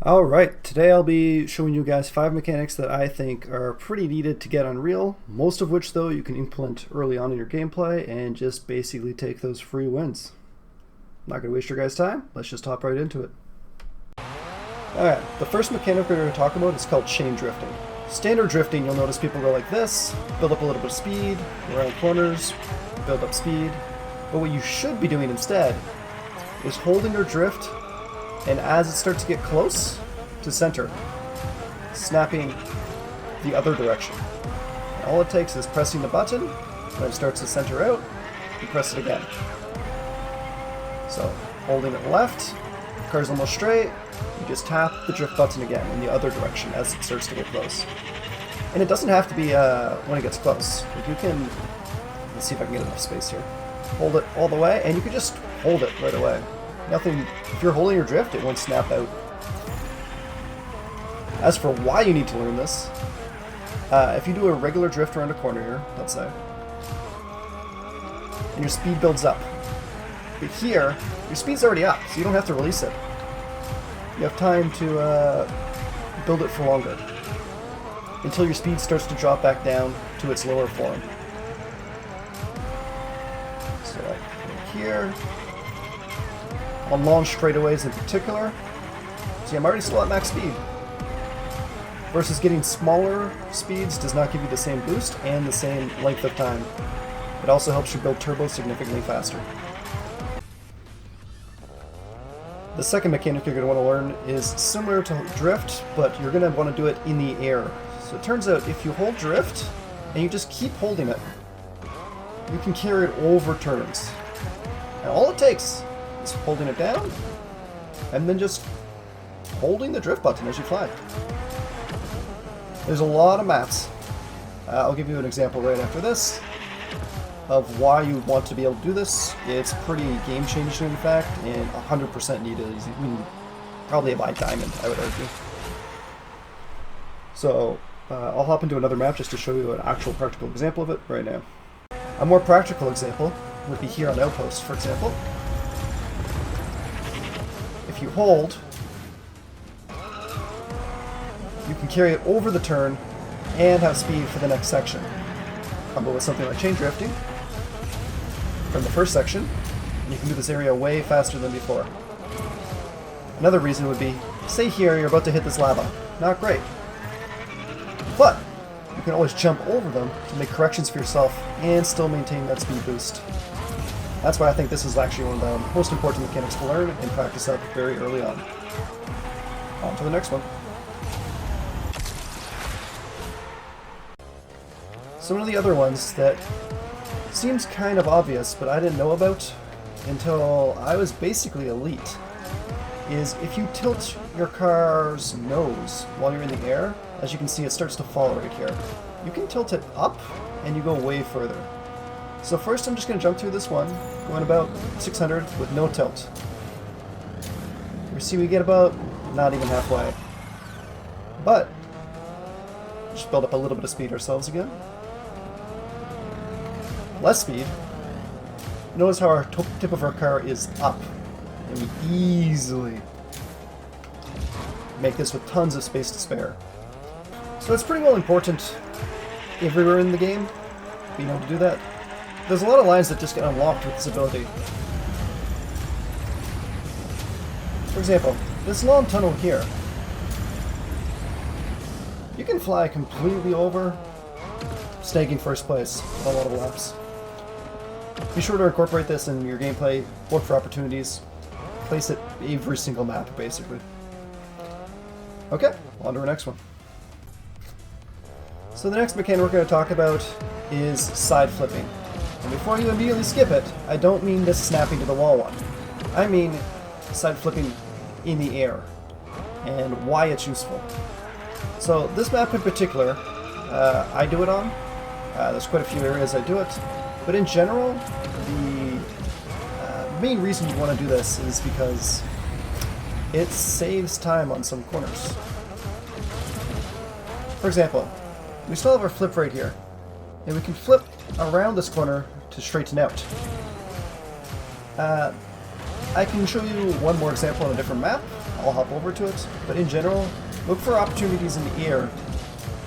Alright, today I'll be showing you guys 5 mechanics that I think are pretty needed to get Unreal, most of which though you can implement early on in your gameplay and just basically take those free wins. Not going to waste your guys' time, let's just hop right into it. Alright, the first mechanic we're going to talk about is called chain drifting. Standard drifting, you'll notice people go like this, build up a little bit of speed, go around corners, build up speed, but what you should be doing instead is holding your drift, and as it starts to get close to center, snapping the other direction. And all it takes is pressing the button. When it starts to center out, you press it again. So, holding it left, the car's almost straight, you just tap the drift button again in the other direction as it starts to get close. And it doesn't have to be when it gets close. Like you can, let's see if I can get enough space here. Hold it all the way, and you can just hold it right away. Nothing, if you're holding your drift, it won't snap out. As for why you need to learn this, if you do a regular drift around a corner here, let's say, and your speed builds up, but here, your speed's already up, so you don't have to release it. You have time to build it for longer, until your speed starts to drop back down to its lower form. So like here, on long straightaways in particular. See, I'm already still at max speed. Versus getting smaller speeds does not give you the same boost and the same length of time. It also helps you build turbo significantly faster. The second mechanic you're going to want to learn is similar to drift, but you're going to want to do it in the air. So it turns out if you hold drift and you just keep holding it, you can carry it over turns. And all it takes is holding it down, and then just holding the drift button as you fly. There's a lot of maps. I'll give you an example right after this of why you want to be able to do this. It's pretty game-changing, in fact, and 100% needed. I mean, probably a buy diamond, I would argue. So I'll hop into another map just to show you an actual practical example of it right now. A more practical example would be here on Outpost, for example. If you hold, you can carry it over the turn and have speed for the next section. Combo with something like chain drifting from the first section, and you can do this area way faster than before. Another reason would be, say here you're about to hit this lava. Not great. But you can always jump over them to make corrections for yourself and still maintain that speed boost. That's why I think this is actually one of the most important mechanics to learn and practice up very early on. On to the next one. So one of the other ones that seems kind of obvious, but I didn't know about until I was basically elite, is if you tilt your car's nose while you're in the air, as you can see it starts to fall right here, you can tilt it up and you go way further. So first I'm just going to jump through this one, going about 600 with no tilt. You see we get about not even halfway. But, just build up a little bit of speed ourselves again. Less speed. Notice how our tip of our car is up. And we easily make this with tons of space to spare. So it's pretty well important everywhere in the game, being able to do that. There's a lot of lines that just get unlocked with this ability. For example, this long tunnel here. You can fly completely over, snagging first place on a lot of laps. Be sure to incorporate this in your gameplay, look for opportunities, place it every single map, basically. Okay, on to our next one. So the next mechanic we're going to talk about is side flipping. And before you immediately skip it, I don't mean this snapping to the wall one. I mean side flipping in the air, and why it's useful. So this map in particular, I do it on. There's quite a few areas I do it, but in general, the main reason you want to do this is because it saves time on some corners. For example, we still have our flip right here, and we can flip around this corner to straighten out. I can show you one more example on a different map. I'll hop over to it. But in general, look for opportunities in the air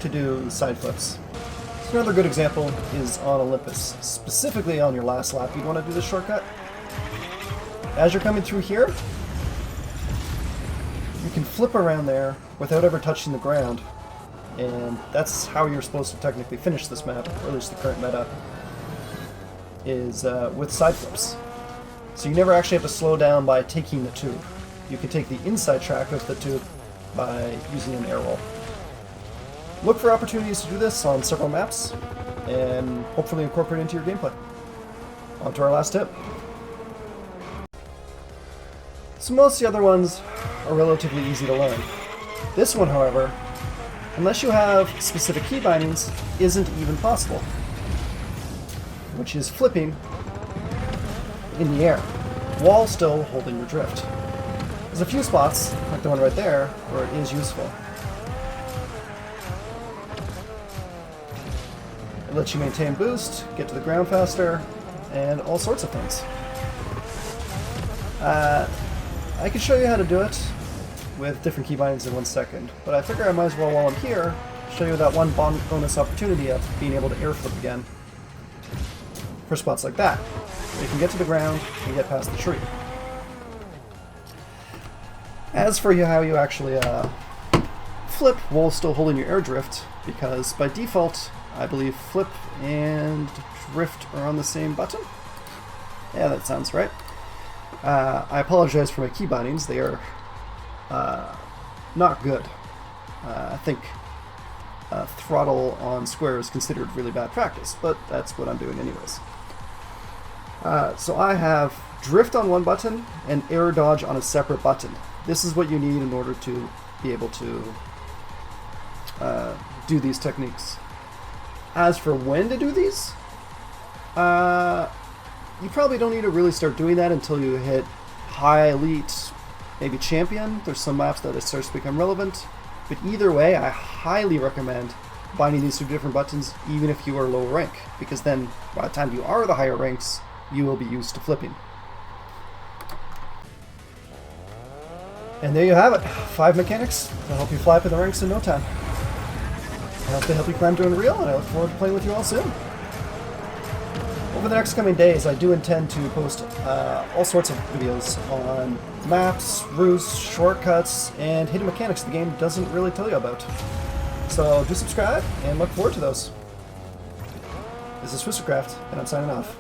to do side flips. So another good example is on Olympus. Specifically on your last lap, you'd want to do this shortcut. As you're coming through here, you can flip around there without ever touching the ground. And that's how you're supposed to technically finish this map, or at least the current meta, is with side flips. So you never actually have to slow down by taking the tube. You can take the inside track of the tube by using an air roll. Look for opportunities to do this on several maps, and hopefully incorporate it into your gameplay. On to our last tip. So most of the other ones are relatively easy to learn. This one, however, unless you have specific key bindings, isn't even possible, which is flipping in the air, while still holding your drift. There's a few spots, like the one right there, where it is useful. It lets you maintain boost, get to the ground faster, and all sorts of things. I can show you how to do it with different key bindings in 1 second, but I figure I might as well, while I'm here, show you that one bonus opportunity of being able to air flip again for spots like that. You can get to the ground and get past the tree. As for how you actually flip while still holding your air drift, because by default, I believe flip and drift are on the same button. Yeah, that sounds right. I apologize for my key bindings. They are not good. I think throttle on square is considered really bad practice, but that's what I'm doing anyways. So I have drift on one button and air dodge on a separate button. This is what you need in order to be able to do these techniques. As for when to do these, you probably don't need to really start doing that until you hit high elite, maybe champion. There's some maps that it starts to become relevant. But either way, I highly recommend binding these two different buttons even if you are low rank, because then by the time you are the higher ranks, you will be used to flipping. And there you have it. 5 mechanics to help you fly up in the ranks in no time. I hope they help you climb to Unreal, and I look forward to playing with you all soon. Over the next coming days, I do intend to post all sorts of videos on maps, routes, shortcuts, and hidden mechanics the game doesn't really tell you about. So do subscribe, and look forward to those. This is Twistercraft, and I'm signing off.